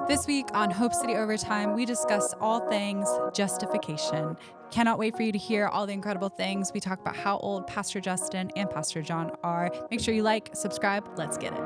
This week on Hope City Overtime, we discuss all things justification. Cannot wait for you to hear all the incredible things. We talk about how old Pastor Justin and Pastor John are. Make sure you like, subscribe. Let's get it.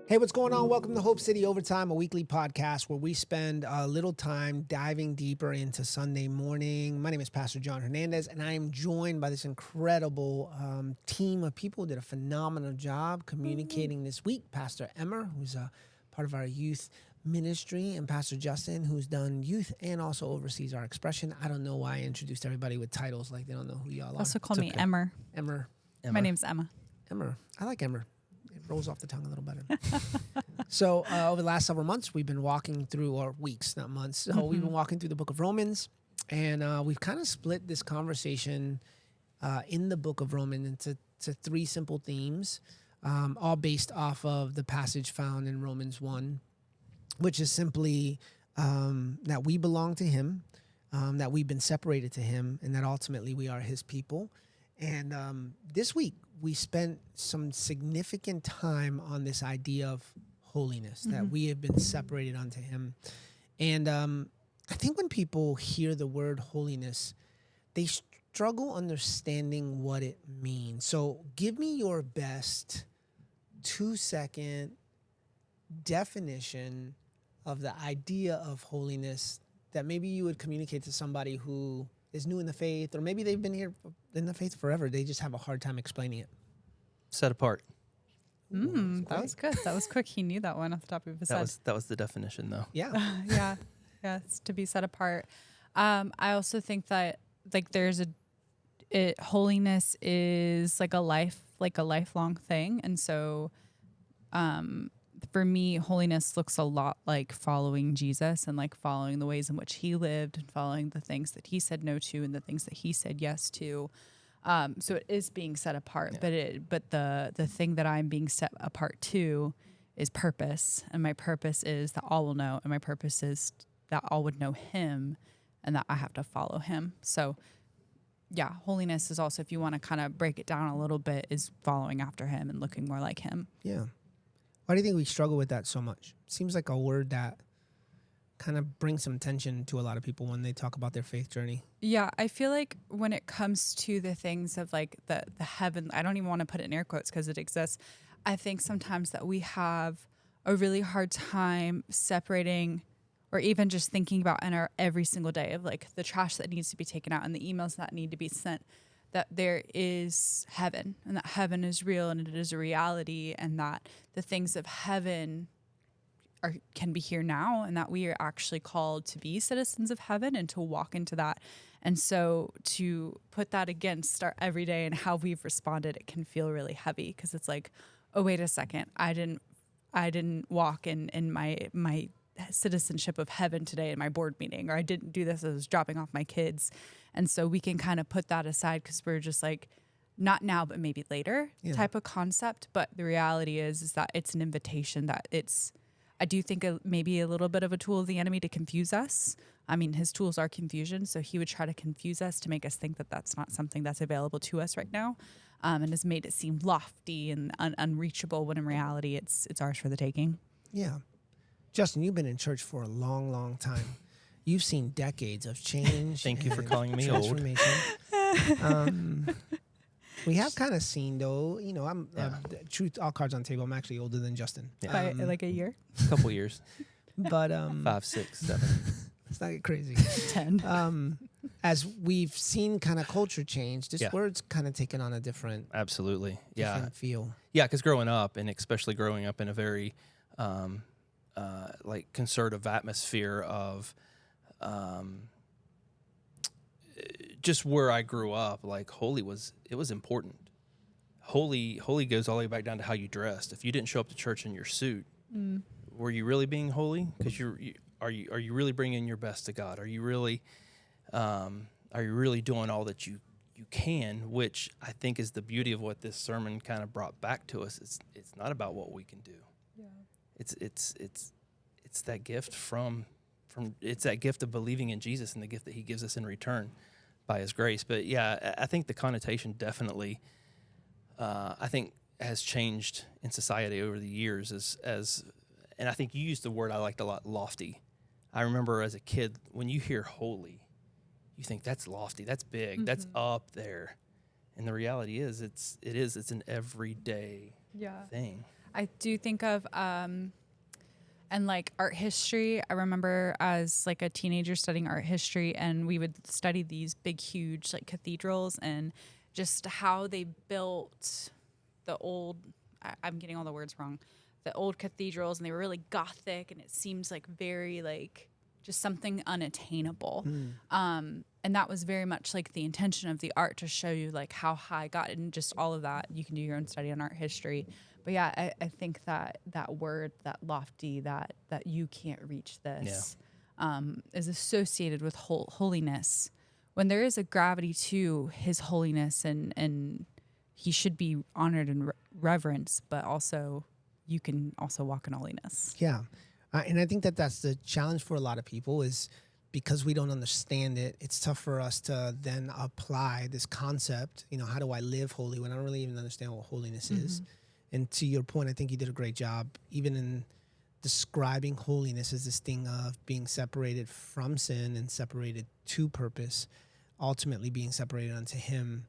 Hey, what's going on? Welcome to Hope City Overtime, a weekly podcast where we spend a little time diving deeper into Sunday morning. My name is Pastor John Hernandez, and I am joined by this incredible team of people who did a phenomenal job communicating this week. Pastor Emmer, who's a part of our youth ministry, and Pastor Justin, who's done youth and also oversees our expression. I don't know why I introduced everybody with titles like they don't know who y'all are. Also call me Emmer. Emmer. My name's Emma. Emmer. I like Emmer. It rolls off the tongue a little better. So over the last several months, we've been walking through, or weeks, not months. So we've been walking through the book of Romans, and we've kind of split this conversation in the book of Romans into three simple themes, all based off of the passage found in Romans 1, which is simply that we belong to him, that we've been separated to him, and that ultimately we are his people. And this week, we spent some significant time on this idea of holiness, that we have been separated unto him. And I think when people hear the word holiness, they struggle understanding what it means. So give me your best 2-second definition of the idea of holiness that maybe you would communicate to somebody who is new in the faith, or maybe they've been here in the faith forever. They just have a hard time explaining it. Set apart. That was good. That was quick. He knew that one off the top of his head. That was the definition, though. Yeah. Yeah, it's to be set apart. I also think that holiness is like a lifelong thing, and so for me, holiness looks a lot like following Jesus and like following the ways in which he lived and following the things that he said no to and the things that he said yes to. So it is being set apart, but the thing that I'm being set apart to is purpose. And my purpose is that all will know. And my purpose is that all would know him and that I have to follow him. So yeah, holiness is also, if you want to kind of break it down a little bit, is following after him and looking more like him. Yeah. Why do you think we struggle with that so much? Seems like a word that kind of brings some tension to a lot of people when they talk about their faith journey. Yeah, I feel like when it comes to the things of like the heaven, I don't even want to put it in air quotes because it exists. I think sometimes that we have a really hard time separating, or even just thinking about in our every single day of like the trash that needs to be taken out and the emails that need to be sent, that there is heaven and that heaven is real and it is a reality, and that the things of heaven can be here now, and that we are actually called to be citizens of heaven and to walk into that. And so to put that against our everyday and how we've responded, it can feel really heavy because it's like, oh, wait a second, I didn't walk in my citizenship of heaven today in my board meeting, or I didn't do this as I was dropping off my kids. And so we can kind of put that aside because we're just like, not now, but maybe later type of concept. But the reality is that it's an invitation, that I do think maybe a little bit of a tool of the enemy to confuse us. I mean, his tools are confusion. So he would try to confuse us to make us think that that's not something that's available to us right now. And has made it seem lofty and unreachable, when in reality it's ours for the taking. Yeah. Justin, you've been in church for a long, long time. You've seen decades of change. Thank you for calling me old. We have kind of seen, though, truth, all cards on the table, I'm actually older than Justin. By like a year? A couple years. But 5, 6, 7. Let's not get crazy. 10. As we've seen kind of culture change, this word's kind of taken on a different feel. Yeah, because growing up, and especially growing up in a very like conservative atmosphere of just where I grew up, like holy was important. Holy goes all the way back down to how you dressed. If you didn't show up to church in your suit, were you really being holy? Because are you really bringing your best to God? Are you really doing all that you can? Which I think is the beauty of what this sermon kind of brought back to us. It's not about what we can do. Yeah. It's that gift from it's that gift of believing in Jesus and the gift that he gives us in return by His grace. But yeah, I think the connotation definitely, I think, has changed in society over the years. And I think you used the word I liked a lot, lofty. I remember as a kid, when you hear holy, you think that's lofty, that's big, that's up there. And the reality is, it's an everyday thing. I do think of and like art history. I remember as like a teenager studying art history, and we would study these big, huge like cathedrals and just how they built the old. I'm getting all the words wrong. The old cathedrals, and they were really gothic, and it seems like very like just something unattainable. And that was very much like the intention of the art, to show you like how high God, and just all of that. You can do your own study on art history. But yeah, I think that word, that lofty, that you can't reach this, is associated with holiness, when there is a gravity to His holiness, and He should be honored and reverenced, but also you can also walk in holiness. Yeah. And I think that that's the challenge for a lot of people, is because we don't understand it, it's tough for us to then apply this concept. You know, how do I live holy when I don't really even understand what holiness is? And to your point, I think you did a great job, even in describing holiness as this thing of being separated from sin and separated to purpose, ultimately being separated unto Him.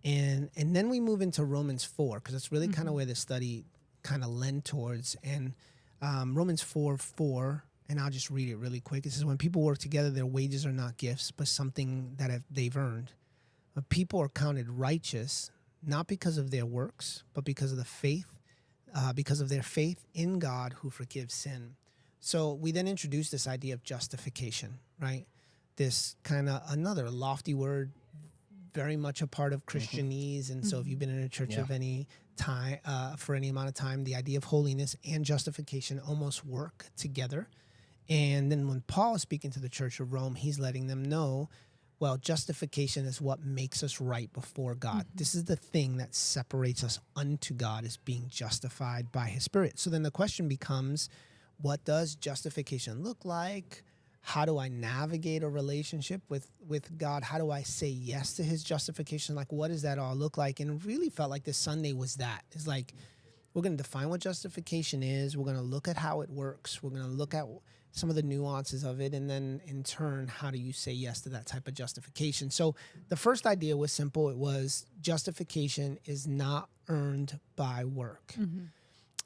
And then we move into Romans 4, because that's really kind of where the study kind of lend towards. And Romans 4:4, and I'll just read it really quick. It says, when people work together, their wages are not gifts, but something that they've earned. But people are counted righteous, not because of their works, but because of their faith in God who forgives sin. So we then introduce this idea of justification, right? This kind of another lofty word, very much a part of Christianese. And so if you've been in a church of any time, for any amount of time, the idea of holiness and justification almost work together. And then when Paul is speaking to the church of Rome, he's letting them know, well, justification is what makes us right before God. This is the thing that separates us unto God, is being justified by His Spirit. So then the question becomes, what does justification look like? How do I navigate a relationship with God? How do I say yes to His justification? Like, what does that all look like? And it really felt like this Sunday was that. It's like, we're going to define what justification is. We're going to look at how it works. We're going to look at some of the nuances of it. And then in turn, how do you say yes to that type of justification? So the first idea was simple. It was justification is not earned by work.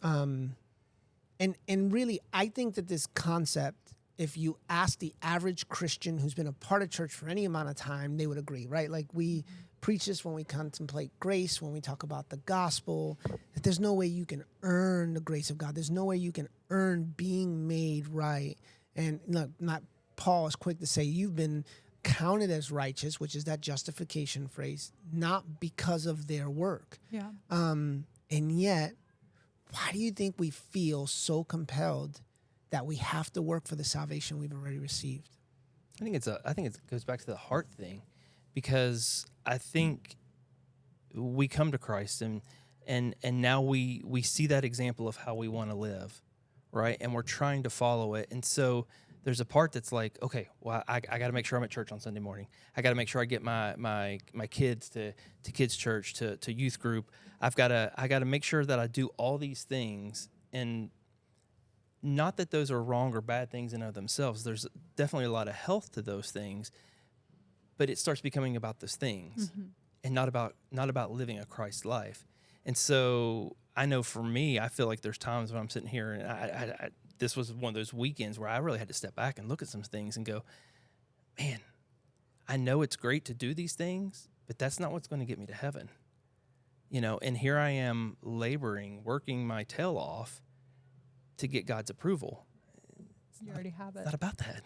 And really, I think that this concept, if you ask the average Christian who's been a part of church for any amount of time, they would agree, right? Like, we preach this when we contemplate grace, when we talk about the gospel, that there's no way you can earn the grace of God. There's no way you can earn being made right. And look, not Paul is quick to say, you've been counted as righteous, which is that justification phrase, not because of their work. Yeah. And yet, why do you think we feel so compelled that we have to work for the salvation we've already received? I think it goes back to the heart thing, because I think we come to Christ and now we see that example of how we want to live, right? And we're trying to follow it. And so there's a part that's like, okay, well, I got to make sure I'm at church on Sunday morning. I got to make sure I get my kids to kids church, to youth group. I got to make sure that I do all these things. And not that those are wrong or bad things in and of themselves. There's definitely a lot of health to those things, but it starts becoming about those things and not about living a Christ life. And so I know for me, I feel like there's times when I'm sitting here and I this was one of those weekends where I really had to step back and look at some things and go, man, I know it's great to do these things, but that's not what's going to get me to heaven. You know, and here I am laboring, working my tail off to get God's approval. You already have it. Not about that.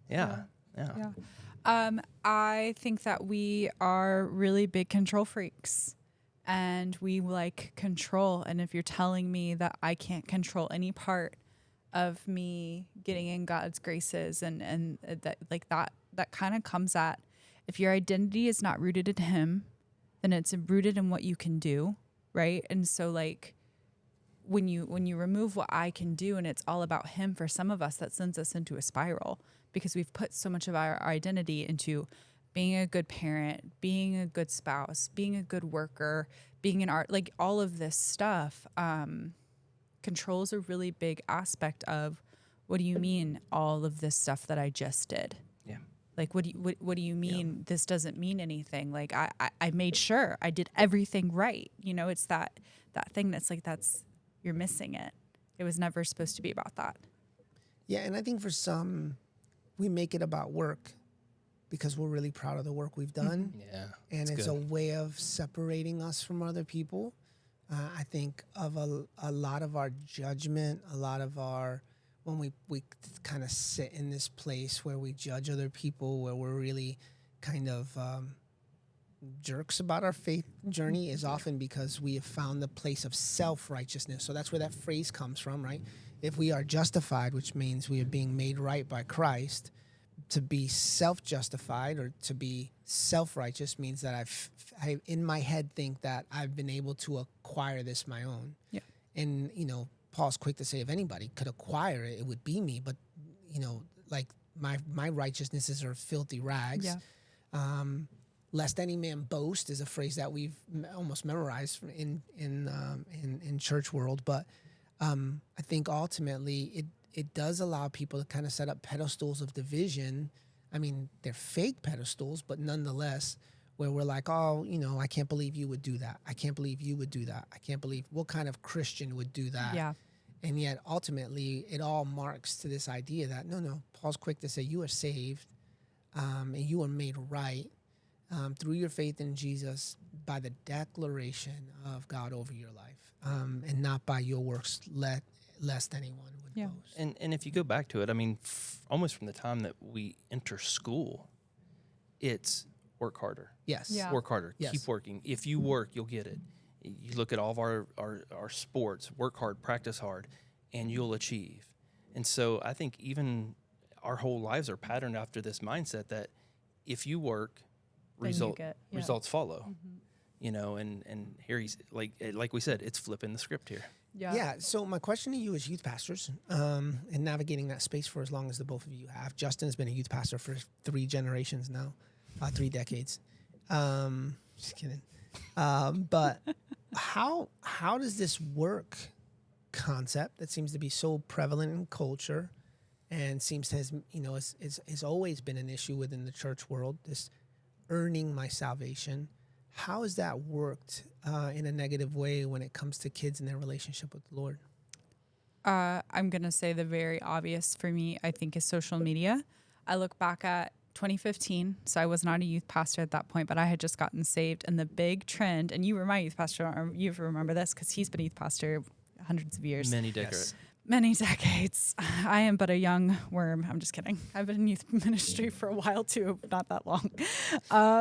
Yeah. I think that we are really big control freaks, and we like control. And if you're telling me that I can't control any part of me getting in God's graces, and that like that kind of comes at, if your identity is not rooted in Him, then it's rooted in what you can do, right? And so like, when you remove what I can do and it's all about Him, for some of us, that sends us into a spiral, because we've put so much of our identity into being a good parent, being a good spouse, being a good worker, being an art, like all of this stuff, controls a really big aspect of what do you mean all of this stuff that I just did? Yeah. Like, what do you mean this doesn't mean anything? Like, I made sure I did everything right. You know, it's that thing that's like, you're missing it. It was never supposed to be about that. Yeah, and I think for some, we make it about work because we're really proud of the work we've done. Yeah. And it's a way of separating us from other people. I think of a lot of our judgment, a lot of our, when we kind of sit in this place where we judge other people, where we're really kind of jerks about our faith journey, is often because we have found the place of self-righteousness. So that's where that phrase comes from, right? If we are justified, which means we are being made right by Christ, to be self-justified or to be self-righteous means that I in my head think that I've been able to acquire this my own. Yeah. And, you know, Paul's quick to say if anybody could acquire it, it would be me. But, you know, like my righteousnesses are filthy rags. Yeah. Lest any man boast is a phrase that we've almost memorized in church world. But I think ultimately it does allow people to kind of set up pedestals of division. I mean, they're fake pedestals, but nonetheless, where we're like, oh, you know, I can't believe you would do that. I can't believe you would do that. I can't believe what kind of Christian would do that. Yeah. And yet ultimately it all marks to this idea that no, Paul's quick to say you are saved and you are made right through your faith in Jesus by the declaration of God over your life and not by your works, lest anyone would boast. And if you go back to it, I mean, almost from the time that we enter school, it's work harder. Yes. Yeah. Work harder. Yes. Keep working. If you work, you'll get it. You look at all of our sports, work hard, practice hard, and you'll achieve. And so I think even our whole lives are patterned after this mindset that if you work, results follow. Mm-hmm. You know, and here he's like we said, it's flipping the script here. Yeah. So my question to you as youth pastors, and navigating that space for as long as the both of you have. Justin's been a youth pastor for 3 generations now, 3 decades. Just kidding. But how does this work concept that seems to be so prevalent in culture and seems to has always been an issue within the church world, this earning my salvation? How has that worked in a negative way when it comes to kids and their relationship with the Lord? I'm going to say the very obvious for me, I think, is social media. I look back at 2015, so I was not a youth pastor at that point, but I had just gotten saved. And the big trend, and you were my youth pastor, you remember this because he's been a youth pastor hundreds of years. Many decades. Yes. Many decades. I am but a young worm. I'm just kidding. I've been in youth ministry for a while too, not that long.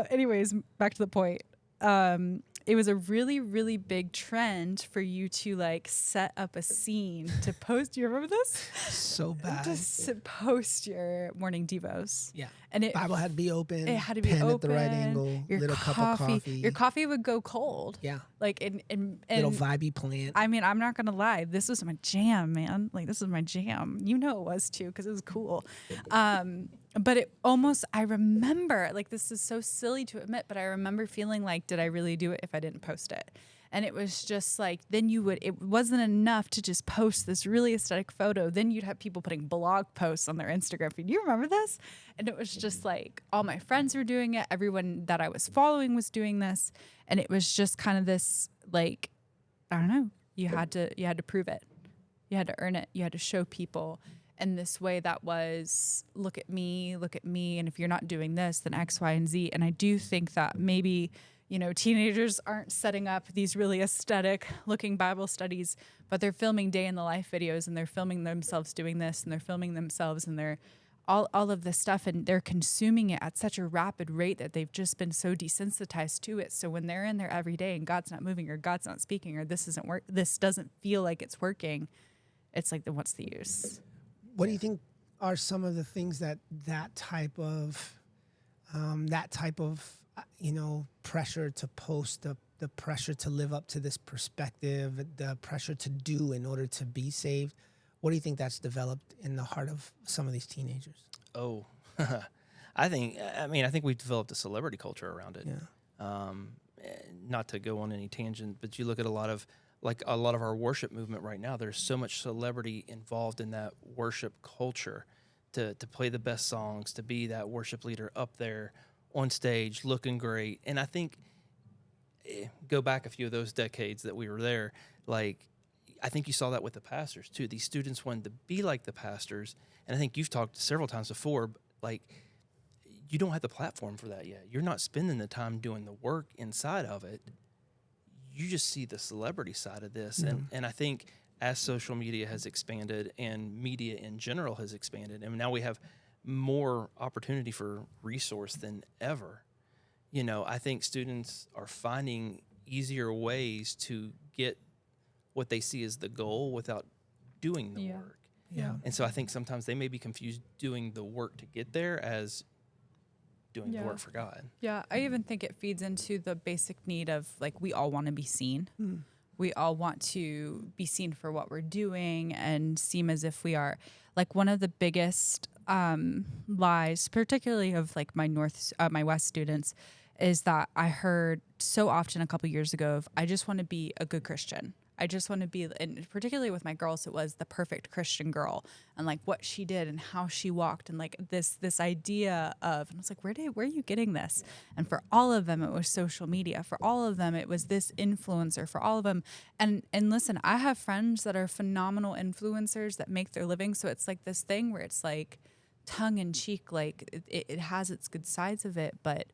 Anyways, back to the point. It was a really, really big trend for you to like set up a scene to post. Do you remember this? So bad. To post your morning devos. Yeah. And it Bible had to be open. It had to be pen open. at the right angle. Your little cup of coffee. Your coffee would go cold. Yeah. Like and Little vibey plant. I mean, I'm not gonna lie. This was my jam, man. Like this was my jam. You know it was too, because it was cool. But it almost, I remember, like this is so silly to admit, but I remember feeling like, did I really do it if I didn't post it? And it was just like, then it wasn't enough to just post this really aesthetic photo. Then you'd have people putting blog posts on their Instagram feed. Do you remember this? And it was just like, all my friends were doing it. Everyone that I was following was doing this. And it was just kind of this, like, I don't know, you had to prove it. You had to earn it. You had to show people. And this way that was, look at me. And if you're not doing this, then X, Y, and Z. And I do think that maybe, you know, teenagers aren't setting up these really aesthetic looking Bible studies, but they're filming day in the life videos and they're filming themselves doing this and they're filming themselves and they're all of this stuff, and they're consuming it at such a rapid rate that they've just been so desensitized to it. So when they're in there every day and God's not moving or God's not speaking or this doesn't feel like it's working, it's like, then what's the use? What do you think are some of the things that type of pressure to post, the pressure to live up to this perspective, the pressure to do in order to be saved? What do you think that's developed in the heart of some of these teenagers? Oh, I think we've developed a celebrity culture around it. Yeah. Not to go on any tangent, but you look at a lot of our worship movement right now. There's so much celebrity involved in that worship culture, to play the best songs, to be that worship leader up there on stage, looking great. And I think go back a few of those decades that we were there, like I think you saw that with the pastors too. These students wanted to be like the pastors, and I think you've talked several times before, like you don't have the platform for that yet. You're not spending the time doing the work inside of it. You just see the celebrity side of this. And I think as social media has expanded and media in general has expanded, and now we have more opportunity for resource than ever. I think students are finding easier ways to get what they see as the goal without doing the work. Yeah. And so I think sometimes they may be confused doing the work to get there as doing the work for God. Yeah, I even think it feeds into the basic need of like we all want to be seen. We all want to be seen for what we're doing and seem as if we are. Like one of the biggest lies, particularly of like my West students, is that I heard so often a couple years ago of I just want to be a good Christian. I just want to be, and particularly with my girls, it was the perfect Christian girl and like what she did and how she walked and like this idea of, and I was like, where are you getting this? And for all of them, it was social media. For all of them, it was this influencer. For all of them, and listen, I have friends that are phenomenal influencers that make their living. So it's like this thing where it's like tongue in cheek, like it has its good sides of it, but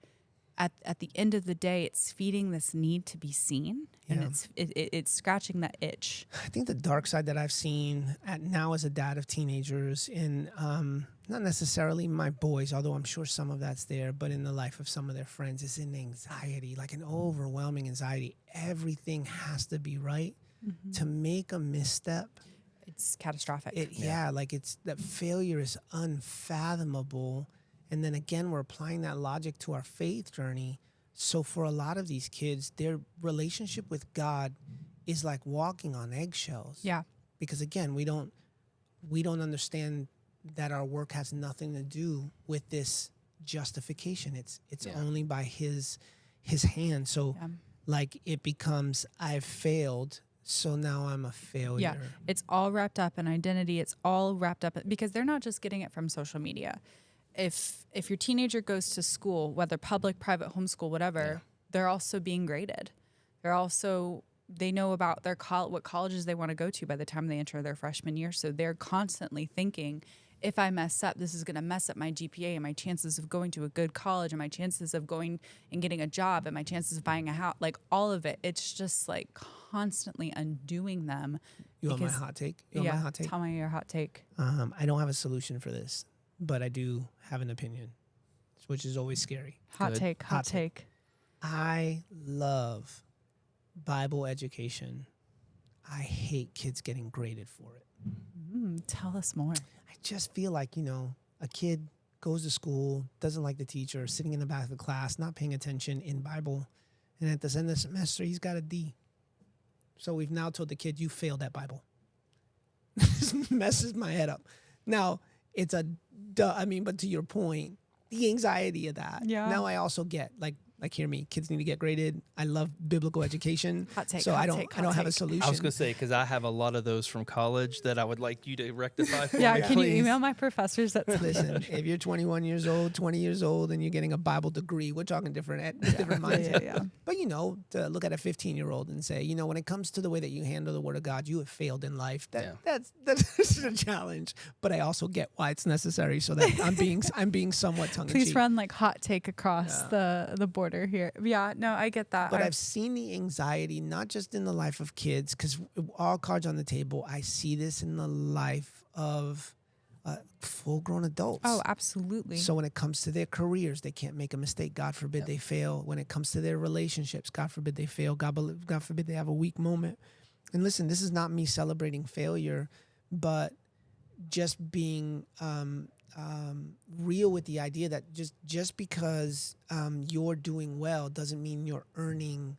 at the end of the day, it's feeding this need to be seen, and it's scratching that itch. I think the dark side that I've seen now as a dad of teenagers, in not necessarily my boys, although I'm sure some of that's there, but in the life of some of their friends, is in anxiety, like an overwhelming anxiety. Everything has to be right. To make a misstep, It's catastrophic. Like it's that failure is unfathomable. And then again, we're applying that logic to our faith journey. So for a lot of these kids, their relationship with God is like walking on eggshells. Yeah. Because again, we don't understand that our work has nothing to do with this justification. It's only by his hand. So like it becomes, I've failed, so now I'm a failure. Yeah, it's all wrapped up in identity. It's all wrapped up because they're not just getting it from social media. If your teenager goes to school, whether public, private, homeschool, whatever, they're also being graded. They know about what colleges they want to go to by the time they enter their freshman year. So they're constantly thinking, if I mess up, this is going to mess up my GPA and my chances of going to a good college and my chances of going and getting a job and my chances of buying a house, like all of it. It's just like constantly undoing them. You want my hot take? Tell me your hot take. I don't have a solution for this, but I do have an opinion, which is always scary. Hot take. I love Bible education. I hate kids getting graded for it. Tell us more. I just feel like, a kid goes to school, doesn't like the teacher, sitting in the back of the class, not paying attention in Bible, and at the end of the semester, he's got a D. So we've now told the kid, you failed that Bible. This messes my head up. Now, it's but to your point, the anxiety of that. Yeah. Now I also get, like hear me, kids need to get graded. I love biblical education. Hot take, so hot I don't take, I don't hot have a take. solution. I was going to say, because I have a lot of those from college that I would like you to rectify for Yeah, me, can please. you email my professors that? Listen, if you're 21 years old, 20 years old, and you're getting a Bible degree, we're talking different mindset. Yeah. But, to look at a 15-year-old and say, when it comes to the way that you handle the Word of God, you have failed in life. That's a challenge. But I also get why it's necessary, so that I'm being somewhat tongue-in-cheek. Please run like hot take across the border here. Yeah, no, I get that. But I've seen the anxiety, not just in the life of kids, because all cards on the table, I see this in the life of full-grown adults. Oh, absolutely. So when it comes to their careers, they can't make a mistake. God forbid they fail. When it comes to their relationships, God forbid they fail. God forbid they have a weak moment. And listen, this is not me celebrating failure, but just being real with the idea that just because you're doing well doesn't mean you're earning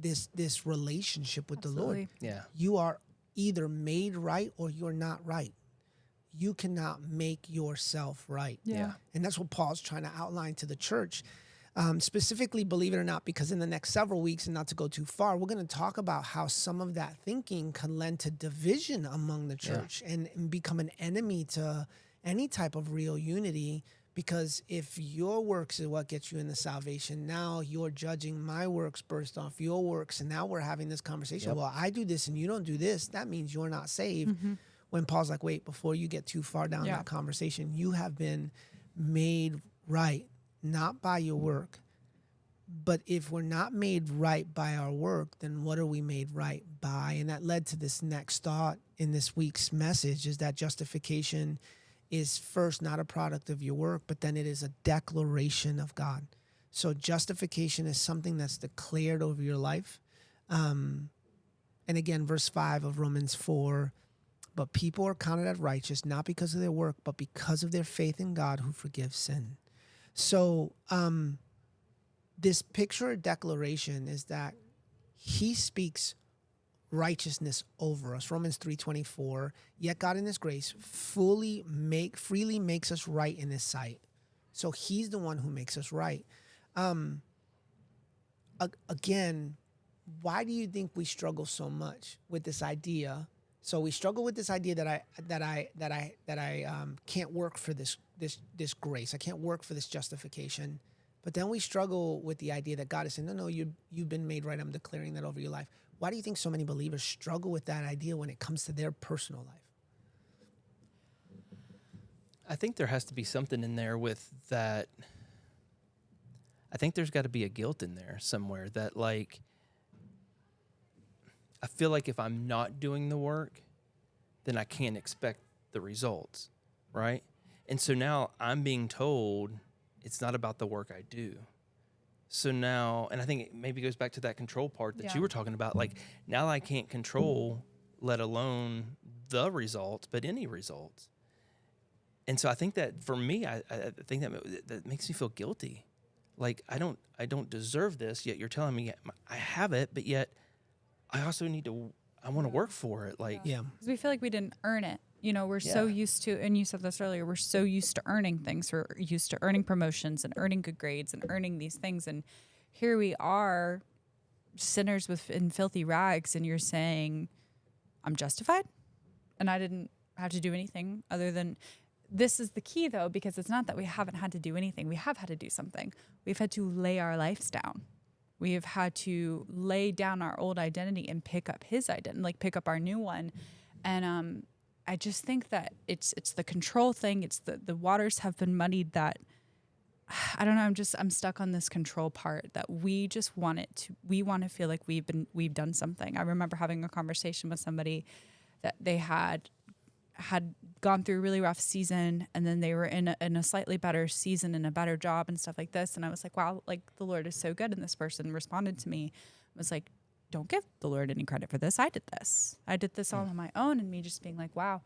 this relationship with the Lord. Yeah. You are either made right or you're not right. you cannot make yourself right. Yeah. And that's what Paul's trying to outline to the church. Specifically, believe it or not, because in the next several weeks, and not to go too far, we're going to talk about how some of that thinking can lend to division among the church and become an enemy to any type of real unity. Because if your works is what gets you into salvation, now you're judging my works based off your works. And now we're having this conversation. Well, I do this and you don't do this. That means you're not saved. When Paul's like, wait, before you get too far down that conversation, you have been made right, not by your work. But if we're not made right by our work, then what are we made right by? And that led to this next thought in this week's message, is that justification is first not a product of your work, but then it is a declaration of God. So justification is something that's declared over your life. And again, verse 5 of Romans 4, but people are counted as righteous, not because of their work, but because of their faith in God who forgives sin. So this picture or declaration is that he speaks righteousness over us. Romans 3:24, yet God in his grace freely makes us right in his sight. So he's the one who makes us right. Again, why do you think we struggle so much with this idea? So we struggle with this idea that I can't work for this grace. I can't work for this justification. But then we struggle with the idea that God is saying, no, you've been made right. I'm declaring that over your life. Why do you think so many believers struggle with that idea when it comes to their personal life? I think there has to be something in there with that. I think there's got to be a guilt in there somewhere that, like, I feel like if I'm not doing the work, then I can't expect the results, right? And so now I'm being told it's not about the work I do. So now, and I think it maybe goes back to that control part that you were talking about. Like, now I can't control, let alone the results, but any results. And so I think that for me, I think that makes me feel guilty. Like, I don't deserve this, yet you're telling me I have it, but yet I also I want to work for it. Like, because we feel like we didn't earn it. You know, we're so used to, and you said this earlier, we're so used to earning things. We're used to earning promotions and earning good grades and earning these things. And here we are, sinners in filthy rags, and you're saying, I'm justified? And I didn't have to do anything other than, this is the key though, because it's not that we haven't had to do anything. We have had to do something. We've had to lay our lives down. We have had to lay down our old identity and pick up his identity, like pick up our new one. And, I just think that it's the control thing. It's the waters have been muddied that, I don't know. I'm stuck on this control part that we just want we want to feel like we've done something. I remember having a conversation with somebody that they had gone through a really rough season, and then they were in a slightly better season and a better job and stuff like this. And I was like, wow, like the Lord is so good. And this person responded to me, was like, don't give the Lord any credit for this. I did this all on my own. And me just being like, wow,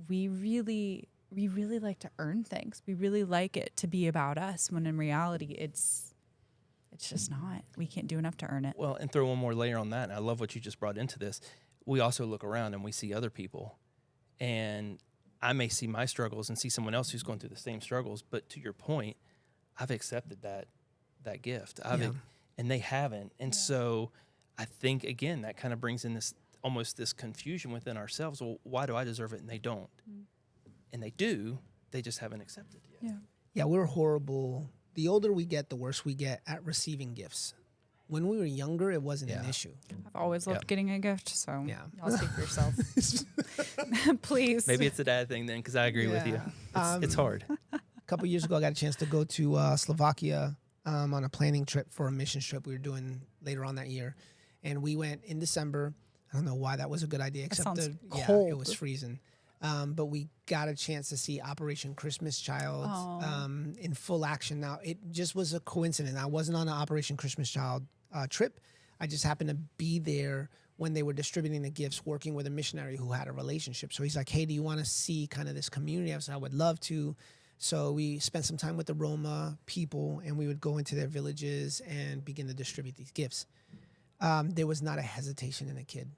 we really like to earn things. We really like it to be about us, when in reality, it's just not. We can't do enough to earn it. Well, and throw one more layer on that, and I love what you just brought into this. We also look around and we see other people, and I may see my struggles and see someone else who's going through the same struggles. But to your point, I've accepted that gift. And they haven't. And so I think, again, that kind of brings in this confusion within ourselves. Well, why do I deserve it and they don't? And they do, they just haven't accepted yet. Yeah, we're horrible. The older we get, the worse we get at receiving gifts. When we were younger, it wasn't an issue. I've always loved getting a gift, so y'all speak for yourself. Please. Maybe it's a dad thing then, because I agree with you. It's hard. A couple years ago, I got a chance to go to Slovakia on a planning trip for a mission trip we were doing later on that year. And we went in December. I don't know why that was a good idea, except cold. It was freezing. But we got a chance to see Operation Christmas Child in full action. Now, it just was a coincidence. I wasn't on an Operation Christmas Child trip. I just happened to be there when they were distributing the gifts, working with a missionary who had a relationship. So he's like, hey, do you want to see kind of this community? I said, I would love to. So we spent some time with the Roma people, and we would go into their villages and begin to distribute these gifts. There was not a hesitation in a kid.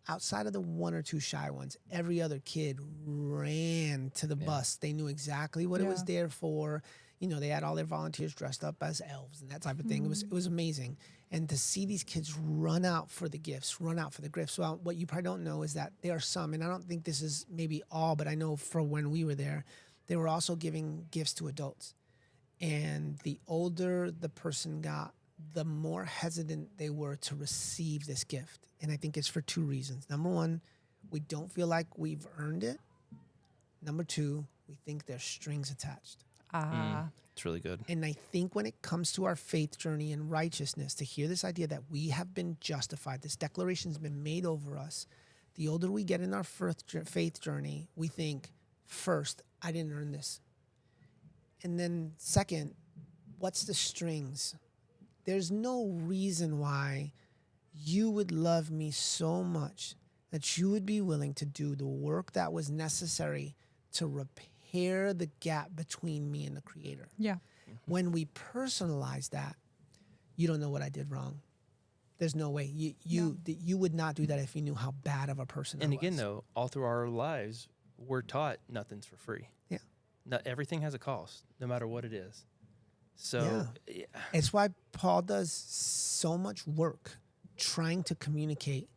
outside of the one or two shy ones, every other kid ran to the bus. They knew exactly what it was there for. You know, they had all their volunteers dressed up as elves and that type of thing. It was amazing. And to see these kids run out for the gifts, run out for the gifts. Well, what you probably don't know is that there are some, and I don't think this is maybe all, but I know for when we were there, they were also giving gifts to adults. And the older the person got, the more hesitant they were to receive this gift. And I think it's for two reasons. Number one, we don't feel like we've earned it. Number two, we think there's strings attached. It's really good. And I think when it comes to our faith journey and righteousness, to hear this idea that we have been justified, this declaration's been made over us, the older we get in our faith journey, we think, first, I didn't earn this. And then second, what's the strings? There's no reason why you would love me so much that you would be willing to do the work that was necessary to repair the gap between me and the Creator. Yeah. When we personalize that, you don't know what I did wrong. There's no way. You would not do that if you knew how bad of a person I was. And again, though, all through our lives, we're taught nothing's for free. Yeah. Not everything has a cost, no matter what it is. So it's why Paul does so much work trying to communicate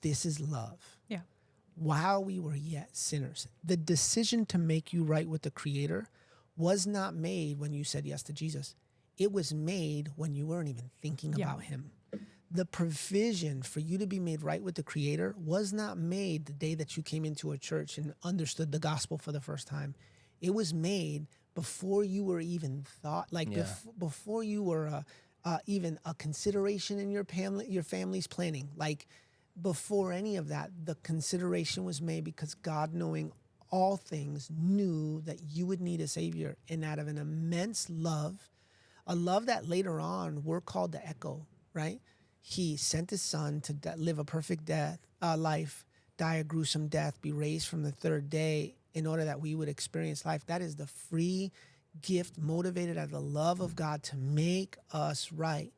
this is love. Yeah. While we were yet sinners. The decision to make you right with the Creator was not made when you said yes to Jesus. It was made when you weren't even thinking about him. The provision for you to be made right with the Creator was not made the day that you came into a church and understood the gospel for the first time. It was made before you were even thought, before you were even a consideration in your family's planning. Like before any of that, the consideration was made because God, knowing all things, knew that you would need a Savior. And out of an immense love, a love that later on we're called to echo, right? He sent his son to live a perfect life, die a gruesome death, be raised from the third day in order that we would experience life. That is the free gift motivated out of the love of God to make us right.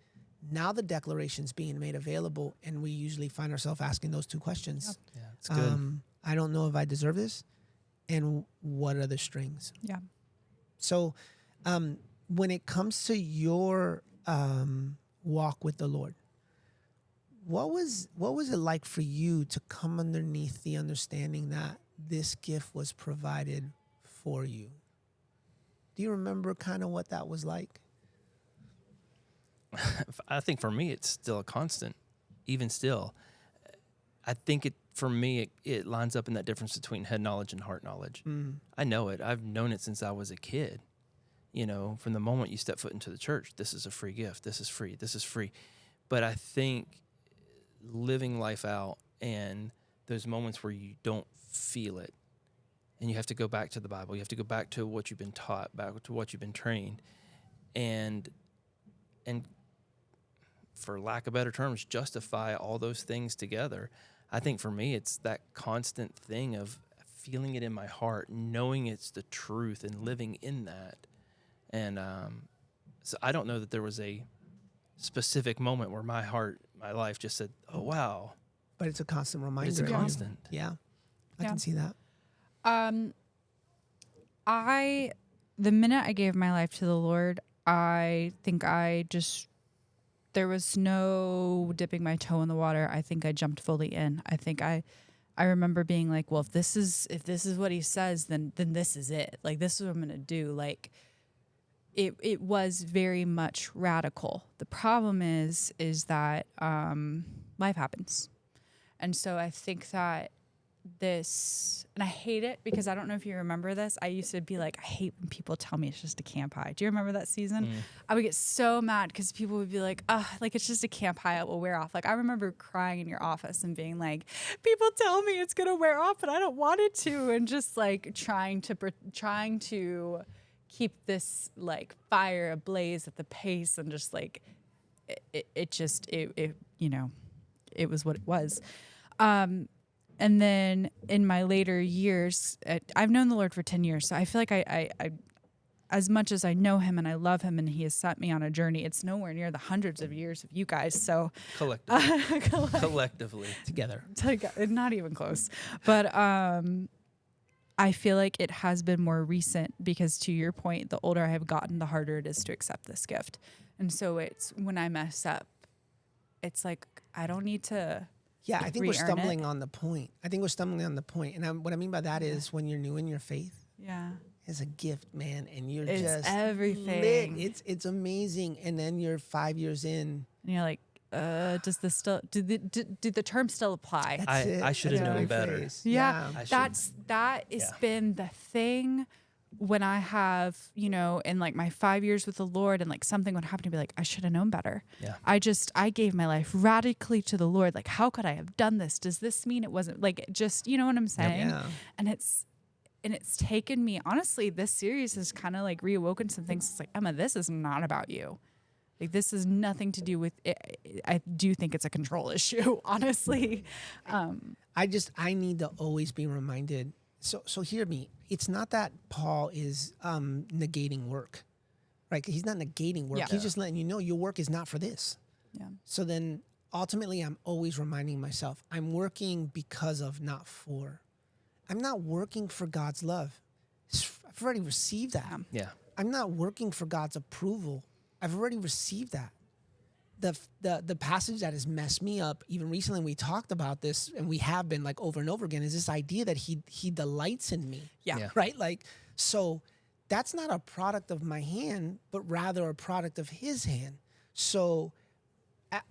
Now the declaration's being made available, and we usually find ourselves asking those two questions. Yeah, it's good. I don't know if I deserve this, and what are the strings? Yeah. So when it comes to your walk with the Lord, what was it like for you to come underneath the understanding that this gift was provided for you? Do you remember kind of what that was like? I think for me, it's still a constant, even still. I think for me, it lines up in that difference between head knowledge and heart knowledge. I know it. I've known it since I was a kid. You know, from the moment you step foot into the church, this is a free gift. This is free. This is free. But I think living life out and those moments where you don't feel it, and you have to go back to the Bible. You have to go back to what you've been taught, back to what you've been trained, and for lack of better terms, justify all those things together. I think for me, it's that constant thing of feeling it in my heart, knowing it's the truth, and living in that. And so I don't know that there was a specific moment where my life just said, "Oh wow!" But it's a constant reminder. It's a constant. Yeah, I can see that. The minute I gave my life to the Lord, I think there was no dipping my toe in the water. I think I jumped fully in. I think I remember being like, well, if this is what he says, then this is it. Like, this is what I'm going to do. Like, it was very much radical. The problem is that life happens. And so I think that and I hate it because I don't know if you remember this. I used to be like, I hate when people tell me it's just a camp high. Do you remember that season? I would get so mad because people would be like, like it's just a camp high, it will wear off. Like I remember crying in your office and being like, people tell me it's gonna wear off, but I don't want it to, and just like trying to keep this like fire ablaze at the pace, and just like it was what it was. And then in my later years, I've known the Lord for 10 years, so I feel like I as much as I know him and I love him and he has set me on a journey, it's nowhere near the hundreds of years of you guys. So Collectively. Collectively. Together. not even close. But I feel like it has been more recent because, to your point, the older I have gotten, the harder it is to accept this gift. And so it's when I mess up, it's like I don't need to. Yeah, I think we're re-earn stumbling it. on the point. I think we're stumbling on the point. And what I mean by that is when you're new in your faith, Yeah. it's a gift, man, and you're It's just everything. lit. It's amazing. And then you're 5 years in. And you're like, does this still do the term still apply? That's it. I should have That's known my better. phrase. Yeah, I should- that has Yeah. been the thing when I have, in like my 5 years with the Lord and like something would happen to be like, I should have known better. Yeah. I gave my life radically to the Lord. Like, how could I have done this? Does this mean it wasn't like, just, you know what I'm saying? Yeah. And it's taken me, honestly, this series has kind of like reawoken some things. It's like, Emma, this is not about you. Like, this is nothing to do with it. I do think it's a control issue, honestly. I need to always be reminded. So hear me. It's not that Paul is negating work, right? He's not negating work. Yeah. He's just letting you know your work is not for this. Yeah. So then ultimately I'm always reminding myself I'm working because of, not for. I'm not working for God's love. I've already received that. Yeah. I'm not working for God's approval. I've already received that. The passage that has messed me up, even recently we talked about this, and we have been like over and over again, is this idea that he delights in me. Yeah. Right? Like, so that's not a product of my hand, but rather a product of his hand. So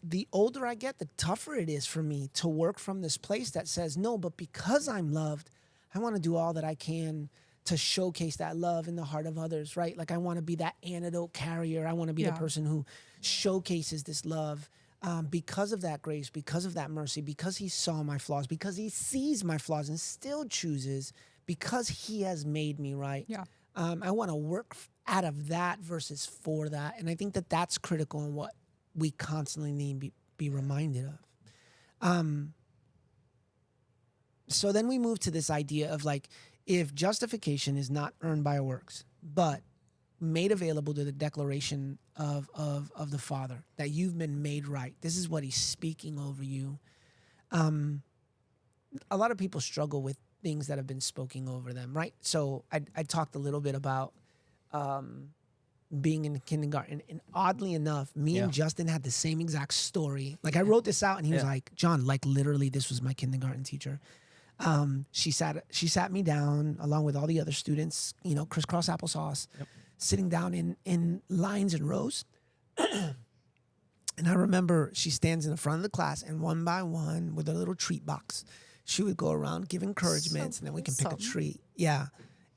the older I get, the tougher it is for me to work from this place that says, no, but because I'm loved, I want to do all that I can to showcase that love in the heart of others, right? Like, I want to be that antidote carrier. I want to be the person who showcases this love because of that grace, because of that mercy, because he saw my flaws, because he sees my flaws and still chooses, because he has made me right. Yeah. I want to work out of that versus for that. And I think that that's critical in what we constantly need to be reminded of. So then we move to this idea of like, if justification is not earned by works, but made available to the declaration of the Father, that you've been made right. This is what he's speaking over you. A lot of people struggle with things that have been spoken over them, right? So I talked a little bit about being in kindergarten, and oddly enough, me and Justin had the same exact story. Like, I wrote this out, and he was like, John, like literally this was my kindergarten teacher. She sat me down along with all the other students, crisscross applesauce, sitting down in lines and rows. And I remember she stands in the front of the class, and one by one with a little treat box, she would go around give encouragements, and then we can pick a treat. Yeah.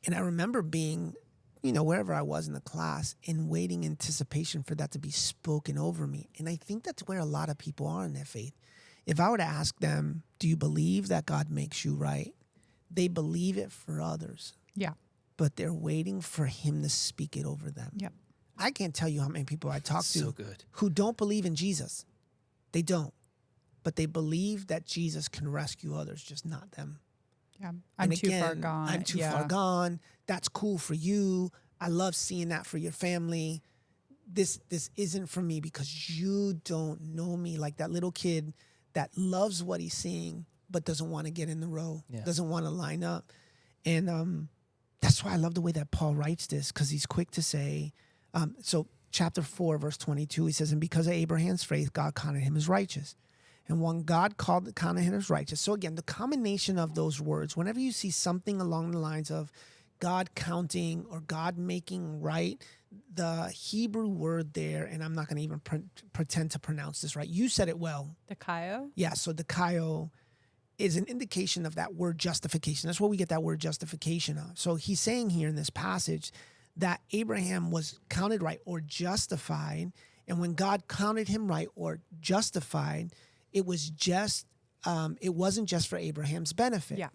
And I remember being, wherever I was in the class, and waiting anticipation for that to be spoken over me. And I think that's where a lot of people are in their faith. If I were to ask them, do you believe that God makes you right? They believe it for others. Yeah. But they're waiting for him to speak it over them. Yep. I can't tell you how many people I talk to So good. who don't believe in Jesus. They don't. But they believe that Jesus can rescue others, just not them. Yeah. I'm And too far again, gone. I'm too far gone. That's cool for you. I love seeing that for your family. This isn't for me because you don't know me, like that little kid that loves what he's seeing but doesn't want to get in the row, doesn't want to line up. And that's why I love the way that Paul writes this, because he's quick to say, so chapter 4, verse 22, he says, and because of Abraham's faith, God counted him as righteous. And when God counted him as righteous. So again, the combination of those words, whenever you see something along the lines of God counting or God making right, the Hebrew word there, and I'm not going to even pretend to pronounce this right. You said it well. Dikaio? Yeah, so dikaio is an indication of that word justification. That's where we get that word justification of. So he's saying here in this passage that Abraham was counted right or justified, and when God counted him right or justified, it was just, it wasn't just for Abraham's benefit. Yeah.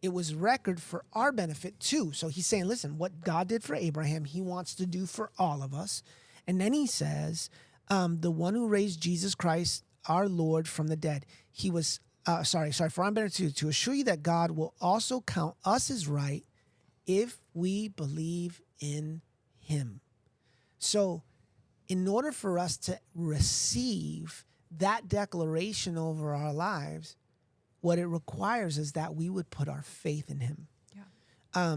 It was record for our benefit too. So he's saying, listen, what God did for Abraham, he wants to do for all of us. And then he says, the one who raised Jesus Christ, our Lord, from the dead, he was, for our benefit to assure you that God will also count us as right if we believe in him. So in order for us to receive that declaration over our lives, what it requires is that we would put our faith in him. Yeah.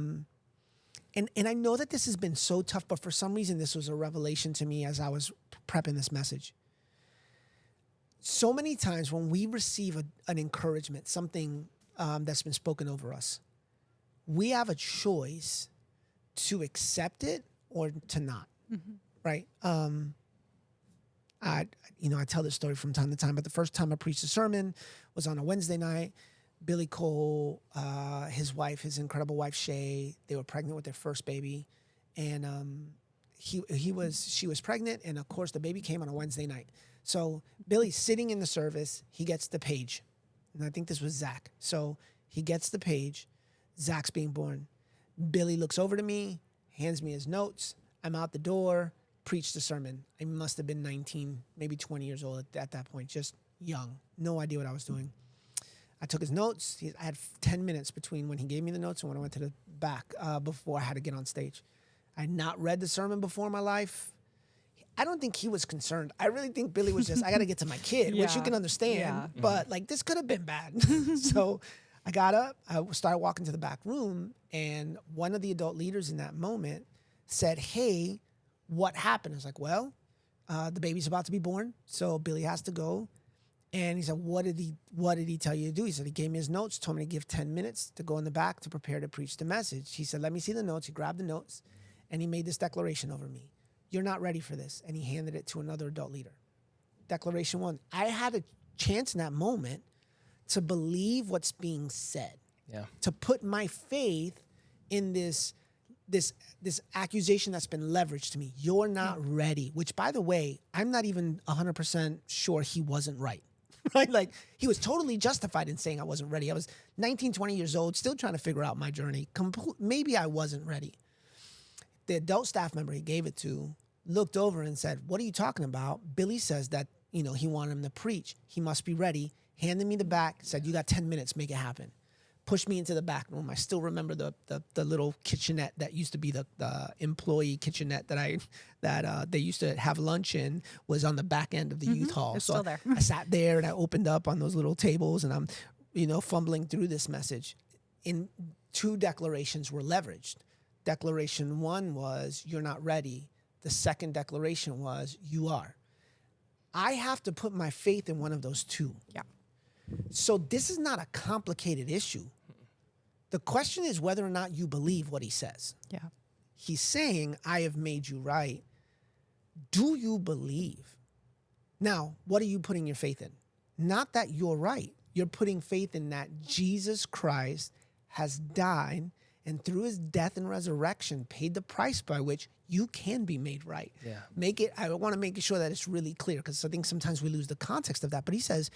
And I know that this has been so tough, but for some reason, this was a revelation to me as I was prepping this message. So many times when we receive an encouragement, something that's been spoken over us, we have a choice to accept it or to not, right? I tell this story from time to time, but the first time I preached a sermon was on a Wednesday night. Billy Cole, his wife, his incredible wife Shay, they were pregnant with their first baby, and she was pregnant, and of course the baby came on a Wednesday night. So Billy's sitting in the service, he gets the page, and I think this was Zach. So he gets the page, Zach's being born. Billy looks over to me, hands me his notes. I'm out the door, preached the sermon. I must have been 19, maybe 20 years old at that point, just young, no idea what I was doing. I took his notes. I had 10 minutes between when he gave me the notes and when I went to the back before I had to get on stage. I had not read the sermon before in my life. I don't think he was concerned. I really think Billy was just, I got to get to my kid, which you can understand, but like this could have been bad. So I got up, I started walking to the back room, and one of the adult leaders in that moment said, "Hey, what happened?" I was like, "Well, the baby's about to be born, so Billy has to go." And he said, what did he tell you to do? He said, he gave me his notes, told me to give 10 minutes to go in the back to prepare to preach the message. He said, let me see the notes. He grabbed the notes and he made this declaration over me. You're not ready for this. And he handed it to another adult leader. Declaration 1. I had a chance in that moment to believe what's being said. Yeah. To put my faith in this accusation that's been leveraged to me. You're not ready, which by the way, I'm not even 100% sure he wasn't right. Right? Like he was totally justified in saying I wasn't ready. I was 19, 20 years old, still trying to figure out my journey. Maybe I wasn't ready. The adult staff member he gave it to looked over and said, what are you talking about? Billy says that, he wanted him to preach. He must be ready. Handed me the back, said, you got 10 minutes, make it happen. Pushed me into the back room. I still remember the little kitchenette that used to be the employee kitchenette that they used to have lunch in, was on the back end of the youth hall. It's so still there. I sat there and I opened up on those little tables and I'm, fumbling through this message. In 2 declarations were leveraged. Declaration 1 was, you're not ready. The second declaration was, you are. I have to put my faith in one of those 2. Yeah. So this is not a complicated issue. The question is whether or not you believe what he says. Yeah. He's saying, I have made you right. Do you believe? Now, what are you putting your faith in? Not that you're right. You're putting faith in that Jesus Christ has died and through his death and resurrection paid the price by which you can be made right. Yeah. I want to make sure that it's really clear, because I think sometimes we lose the context of that. But he says,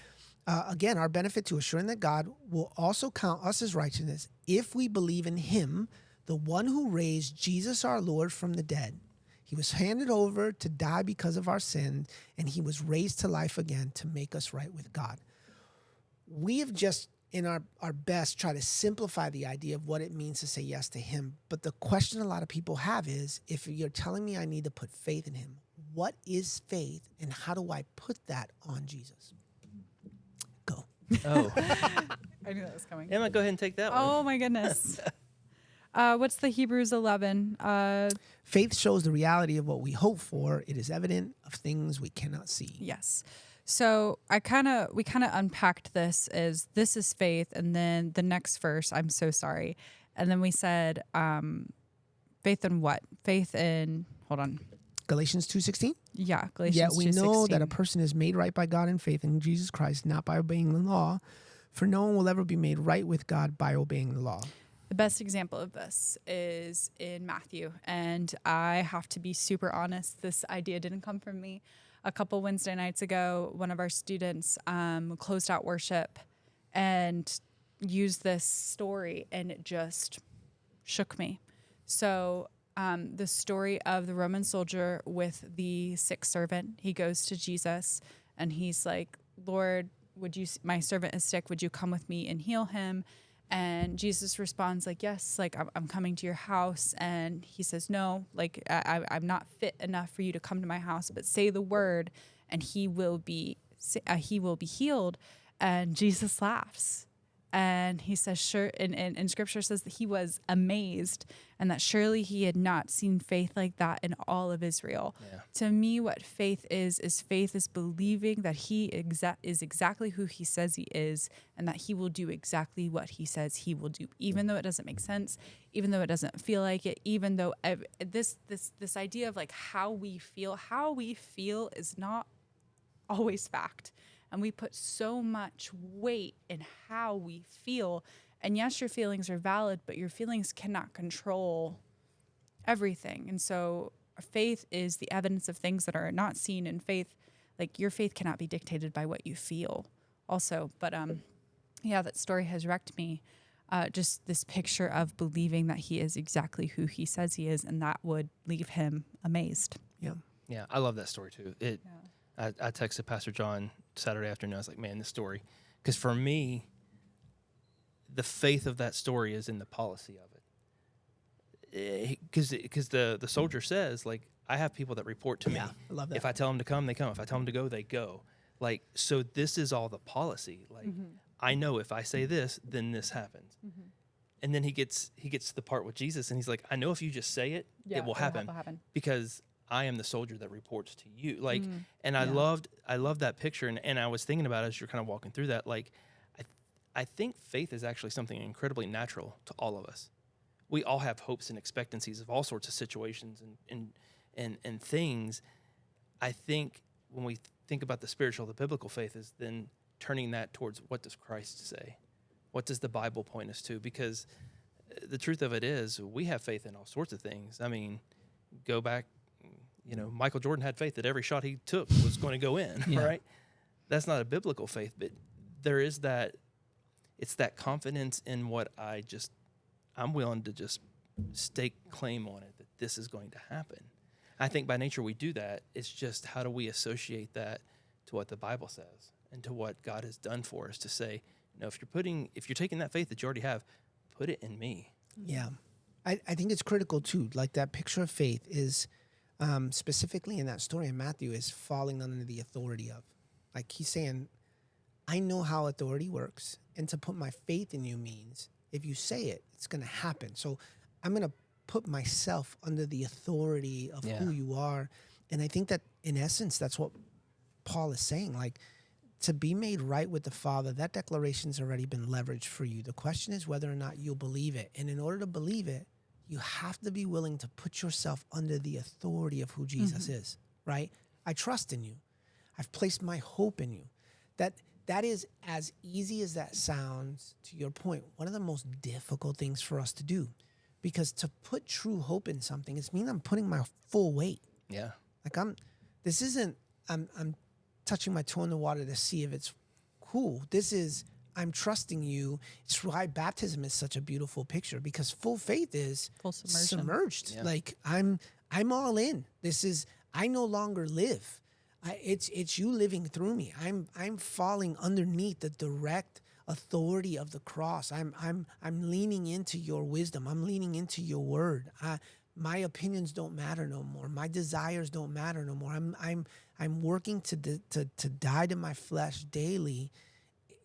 again, our benefit to assuring that God will also count us as righteousness if we believe in him, the one who raised Jesus our Lord from the dead. He was handed over to die because of our sin, and he was raised to life again to make us right with God. We have just, in our best, try to simplify the idea of what it means to say yes to him. But the question a lot of people have is, if you're telling me I need to put faith in him, what is faith and how do I put that on Jesus? Go. Oh. I knew that was coming. Emma, go ahead and take that one. Oh my goodness. What's the Hebrews 11? Faith shows the reality of what we hope for. It is evident of things we cannot see. Yes. So we kind of unpacked this as this is faith, and then the next verse, I'm so sorry. And then we said, faith in what? Faith in, hold on. Galatians 2:16? Yeah, Galatians 2:16. Yet we know that a person is made right by God in faith in Jesus Christ, not by obeying the law. For no one will ever be made right with God by obeying the law. The best example of this is in Matthew. And I have to be super honest, this idea didn't come from me. A couple Wednesday nights ago, one of our students closed out worship and used this story, and it just shook me. So the story of the Roman soldier with the sick servant, he goes to Jesus and he's like, Lord, my servant is sick. Would you come with me and heal him? And Jesus responds like, yes, like I'm coming to your house. And he says, no, like I'm not fit enough for you to come to my house, but say the word and he will be healed. And Jesus laughs. And he says, sure. And scripture says that he was amazed and that surely he had not seen faith like that in all of Israel. Yeah. To me, what faith is believing that he is exactly who he says he is and that he will do exactly what he says he will do, even though it doesn't make sense, even though it doesn't feel like it, even though this idea of like how we feel is not always fact. And we put so much weight in how we feel. And yes, your feelings are valid, but your feelings cannot control everything. And so faith is the evidence of things that are not seen. And faith, like your faith cannot be dictated by what you feel also. But yeah, that story has wrecked me. Just this picture of believing that he is exactly who he says he is. And that would leave him amazed. Yeah. Yeah, I love that story too. I texted Pastor John Saturday afternoon. I was like, man, this story. Because for me, the faith of that story is in the policy of it. Because the soldier says, like, I have people that report to me. I love that. If I tell them to come, they come. If I tell them to go, they go. Like, so this is all the policy. Like, I know if I say this, then this happens. And then he gets to the part with Jesus, and he's like, I know if you just say it, it will happen. Because I am the soldier that reports to you. Like, and I loved that picture. And I was thinking about it as you're kind of walking through that. Like, I think faith is actually something incredibly natural to all of us. We all have hopes and expectancies of all sorts of situations and things. I think when we think about the spiritual, the biblical faith is then turning that towards what does Christ say? What does the Bible point us to? Because the truth of it is we have faith in all sorts of things. I mean, go back, Michael Jordan had faith that every shot he took was going to go in, right? That's not a biblical faith, but there is that, it's that confidence in what I'm willing to just stake claim on it, that this is going to happen. I think by nature we do that. It's just how do we associate that to what the Bible says and to what God has done for us to say, if you're taking that faith that you already have, put it in me. Yeah. I think it's critical too. Like that picture of faith is specifically in that story in Matthew is falling under the authority of. Like he's saying, I know how authority works. And to put my faith in you means if you say it, it's going to happen. So I'm going to put myself under the authority of who you are. And I think that in essence, that's what Paul is saying. Like to be made right with the Father, that declaration's already been leveraged for you. The question is whether or not you'll believe it. And in order to believe it, you have to be willing to put yourself under the authority of who Jesus is, right? I trust in you. I've placed my hope in you. That is, as easy as that sounds, to your point, one of the most difficult things for us to do. Because to put true hope in something, it means I'm putting my full weight. Yeah. Like I'm touching my toe in the water to see if it's cool. I'm trusting you. It's why baptism is such a beautiful picture, because full faith is Full submersion. submerged. Yeah. Like I'm all in. I no longer live. It's you living through me. I'm falling underneath the direct authority of the cross. I'm leaning into your wisdom. I'm leaning into your word. My opinions don't matter no more. My desires don't matter no more. I'm working to die to my flesh daily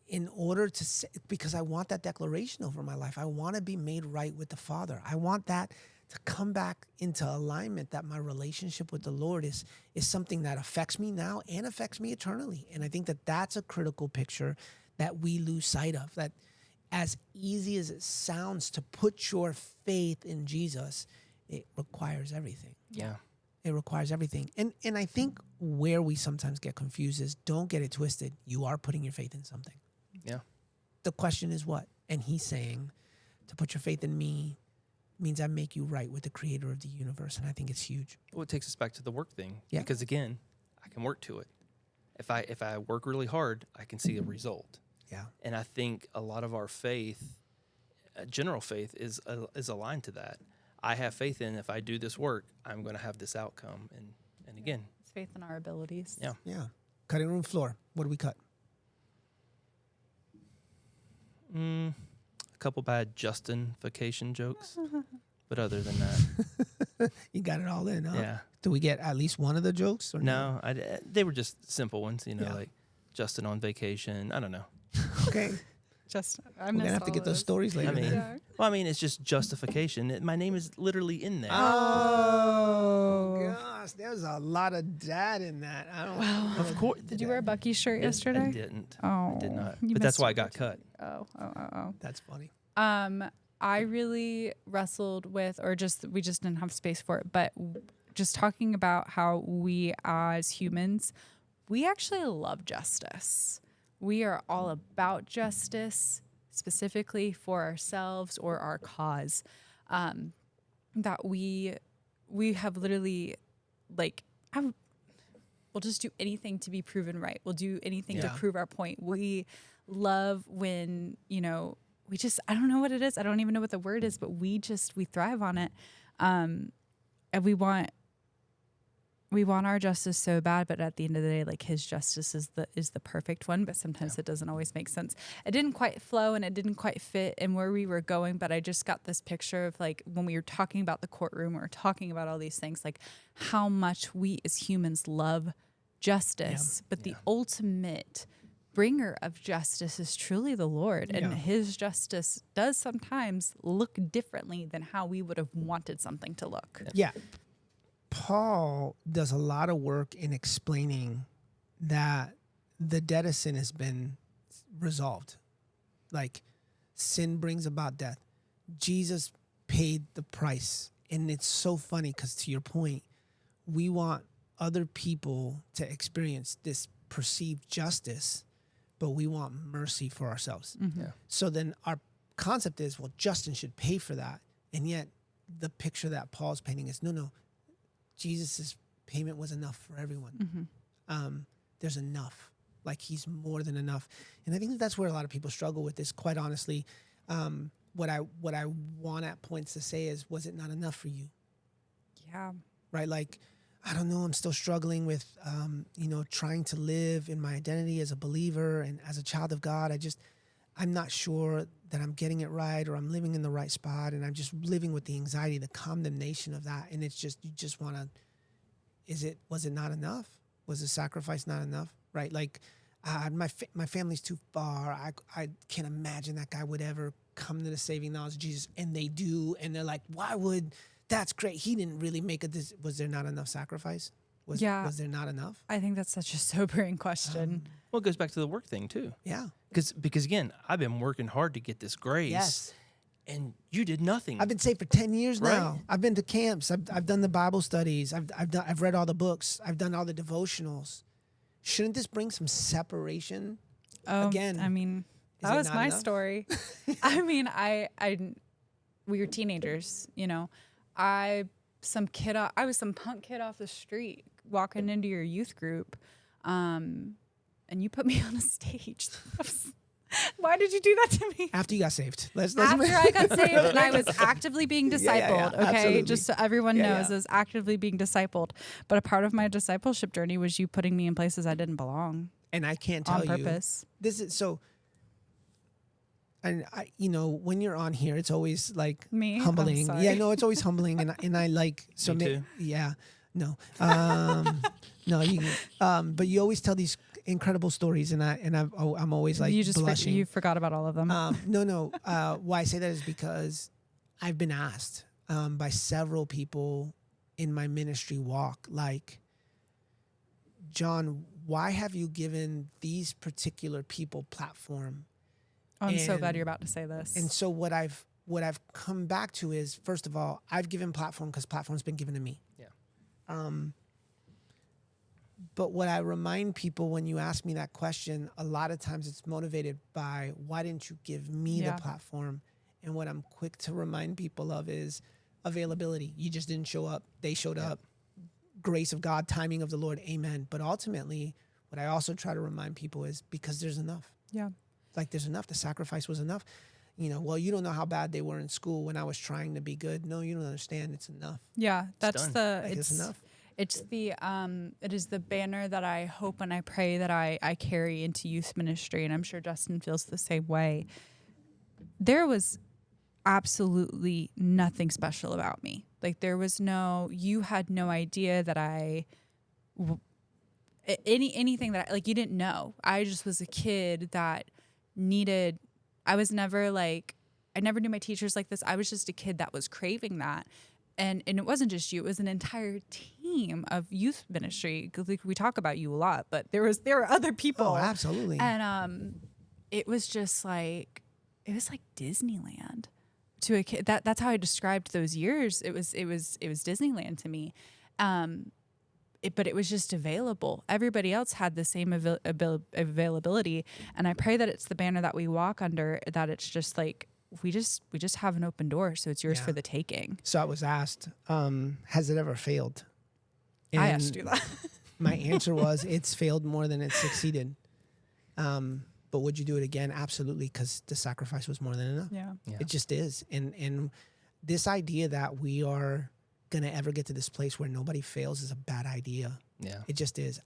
in order to because I want that declaration over my life. I want to be made right with the Father. I want that to come back into alignment, that my relationship with the Lord is something that affects me now and affects me eternally. And I think that that's a critical picture that we lose sight of, that as easy as it sounds to put your faith in Jesus, it requires everything. Yeah. It requires everything. And I think where we sometimes get confused is, don't get it twisted. You are putting your faith in something. Yeah. The question is what? And he's saying, to put your faith in me means I make you right with the creator of the universe. And I think it's huge. Well, it takes us back to the work thing. Yeah. Because again, I can work to it. If I work really hard, I can see a result. Yeah. And I think a lot of our faith, general faith, is aligned to that. I have faith in, if I do this work, I'm going to have this outcome. And again, It's faith in our abilities. yeah. Yeah. Cutting room floor. What do we cut? couple bad Justification jokes, but other than that, You got it all in, huh? yeah. Do we get at least one of the jokes? Or No, they were just simple ones, Yeah. like Justin on vacation. I don't know. Okay. Just I We're going to have to get those stories later. I mean, then. it's just Justification. My name is literally in there. Oh, gosh. There's a lot of dad in that. I don't Wow. Of course. Did you wear a Bucky shirt I yesterday? didn't. Oh, I did not. you But that's missed why I your got cut. Oh. That's funny. I really wrestled with, we just didn't have space for it, but just talking about how we as humans, we actually love justice. We are all about justice, specifically for ourselves or our cause. That we have literally, like, we'll just do anything to be proven right. We'll do anything to Yeah. prove our point. We love when, I don't know what it is. I don't even know what the word is, but we thrive on it. And we want our justice so bad, but at the end of the day, like, his justice is the perfect one, but sometimes it doesn't always make sense. It didn't quite flow and it didn't quite fit in where we were going, but I just got this picture of, like, when we were talking about the courtroom, we were talking about all these things, like how much we as humans love justice, but the ultimate bringer of justice is truly the Lord, and his justice does sometimes look differently than how we would have wanted something to look. Yeah. Paul does a lot of work in explaining that the debt of sin has been resolved. Like, sin brings about death. Jesus paid the price. And it's so funny because, to your point, we want other people to experience this perceived justice, but we want mercy for ourselves. Mm-hmm. Yeah. So then our concept is, well, Justin should pay for that. And yet the picture that Paul's painting is, no, Jesus' payment was enough for everyone. Mm-hmm. There's enough. Like, he's more than enough. And I think that's where a lot of people struggle with this, quite honestly. What I want at points to say is, was it not enough for you? Yeah. Right? Like, I don't know, I'm still struggling with, trying to live in my identity as a believer and as a child of God. I'm not sure that I'm getting it right or I'm living in the right spot, and I'm just living with the anxiety, the condemnation of that. And it's just, you just want to, was it not enough? Was the sacrifice not enough? Right? Like, my family's too far. I can't imagine that guy would ever come to the saving knowledge of Jesus. And they do. And they're like, that's great. He didn't really make it. Was there not enough sacrifice? Was there not enough? I think that's such a sobering question. Well, it goes back to the work thing too. Yeah. Because again, I've been working hard to get this grace. Yes. And you did nothing. I've been saved for 10 years now. Right. I've been to camps. I've done the Bible studies. I've read all the books. I've done all the devotionals. Shouldn't this bring some separation? Again, I mean, is that it was not my enough? story. I mean, we were teenagers, I was some punk kid off the street walking into your youth group, and you put me on a stage. Why did you do that to me? After you got saved. After I got saved and I was actively being discipled, okay? absolutely. Just so everyone knows, yeah. I was actively being discipled. But a part of my discipleship journey was you putting me in places I didn't belong And I can't tell on purpose. This is so. And when you're on here, it's always like Me? I'm humbling. sorry. Yeah, no, it's always humbling, and I like so. Me too. Yeah, no, no, you. But you always tell these incredible stories, and I'm always like blushing. You forgot about all of them. No. Why I say that is because I've been asked by several people in my ministry walk, like, John, why have you given these particular people platform? I'm so glad you're about to say this. And so what I've come back to is, first of all, I've given platform because platform's been given to me. Yeah. But what I remind people when you ask me that question, a lot of times it's motivated by, why didn't you give me the platform? And what I'm quick to remind people of is availability. You just didn't show up. They showed up. Grace of God, timing of the Lord. Amen. But ultimately, what I also try to remind people is, because there's enough. Yeah. Like, there's enough. The sacrifice was enough. Well, you don't know how bad they were in school when I was trying to be good. No, you don't understand. It's enough. Yeah, that's It's enough. It's it is the banner that I hope and I pray that I carry into youth ministry, and I'm sure Justin feels the same way. there was absolutely nothing special about me. Like there was you had no idea that anything that like you didn't know. I just was a kid that I was never like, I never knew my teachers like this. I was just a kid that was craving that. And it wasn't just you, it was an entire team of youth ministry. 'Cause like, we talk about you a lot, but there were other people. Oh, absolutely. And it was just like, it was like Disneyland to a kid. That's how I described those years. It was Disneyland to me. But it was just available. Everybody else had the same availability. And I pray that it's the banner that we walk under, that it's just like, we just have an open door. So it's yours for the taking. So I was asked, has it ever failed? And I asked you that. my answer was, it's failed more than it's succeeded. But would you do it again? Absolutely, because the sacrifice was more than enough. Yeah. It just is. And this idea that we are going to ever get to this place where nobody fails is a bad idea. Yeah. It just is.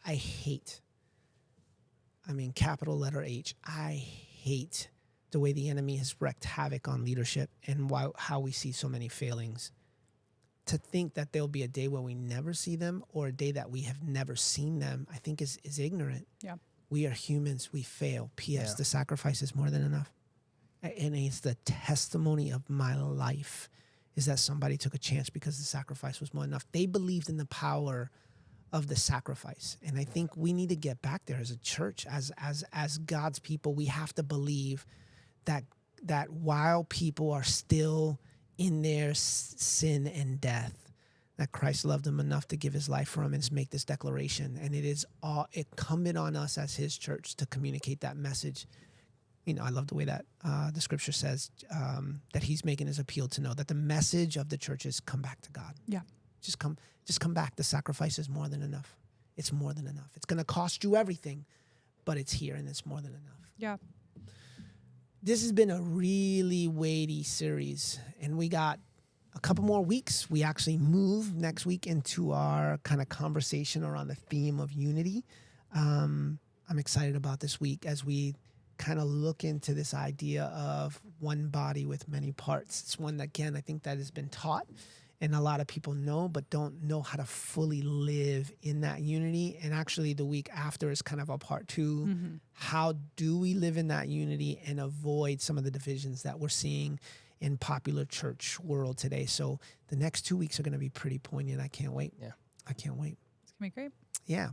Capital letter H, I hate the way the enemy has wreaked havoc on leadership and how we see so many failings. To think that there'll be a day where we never see them or a day that we have never seen them, I think is ignorant. Yeah. We are humans. We fail. P.S. Yeah. The sacrifice is more than enough. And it's the testimony of my life is that somebody took a chance because the sacrifice was more than enough. They believed in the power of the sacrifice. And I think we need to get back there as a church, as God's people. We have to believe that while people are still in their sin and death, that Christ loved them enough to give his life for them and to make this declaration. And it is all incumbent on us as his church to communicate that message. You know, I love the way that the scripture says that he's making his appeal to know that the message of the church is come back to God. Yeah. Just come back. The sacrifice is more than enough. It's more than enough. It's going to cost you everything, but it's here and it's more than enough. Yeah. This has been a really weighty series, and we got a couple more weeks. We actually move next week into our kind of conversation around the theme of unity. I'm excited about this week as we kind of look into this idea of one body with many parts. It's one that, again, I think that has been taught and a lot of people know, but don't know how to fully live in that unity. And actually the week after is kind of a part two. Mm-hmm. How do we live in that unity and avoid some of the divisions that we're seeing in popular church world today? So the next 2 weeks are going to be pretty poignant. I can't wait. Yeah. I can't wait. It's going to be great. Yeah.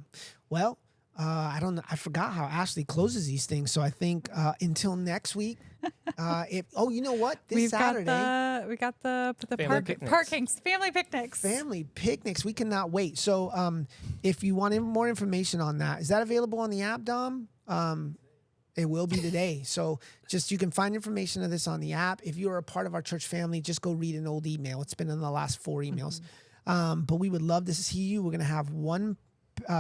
Well, I don't know. I forgot how Ashley closes these things. So I think until next week, you know what? This Saturday. We got the family picnics. Family picnics. We cannot wait. So if you want more information on that, is that available on the app, Dom? It will be today. So you can find information of this on the app. If you're a part of our church family, just go read an old email. It's been in the last 4 emails. Mm-hmm. But we would love to see you. We're going to have one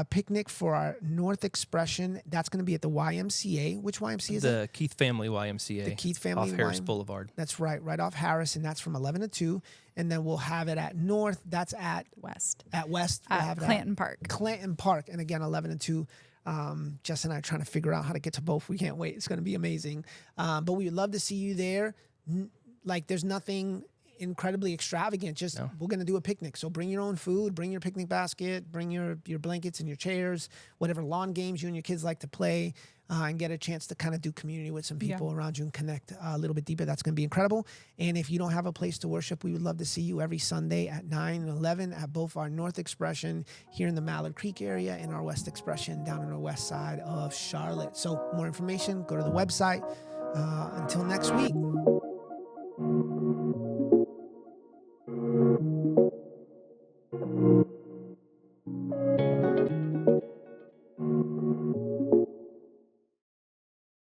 picnic for our North Expression. That's going to be at the YMCA. Which YMCA is it? The Keith Family YMCA. The Keith Family off Harris Boulevard. That's right off Harris, and that's from 11 to 2. And then we'll have it at North. That's at West. At West. We'll have Clanton Park. Clanton Park. And again, 11 to 2. Jess and I are trying to figure out how to get to both. We can't wait. It's going to be amazing. But we would love to see you there. There's nothing incredibly extravagant. We're going to do a picnic. So bring your own food, bring your picnic basket, bring your blankets and your chairs, whatever lawn games you and your kids like to play, and get a chance to kind of do community with some people around you and connect a little bit deeper. That's going to be incredible. And if you don't have a place to worship, we would love to see you every Sunday at 9 and 11 at both our North Expression here in the Mallard Creek area and our West Expression down on the west side of Charlotte. So more information, go to the website. Until next week.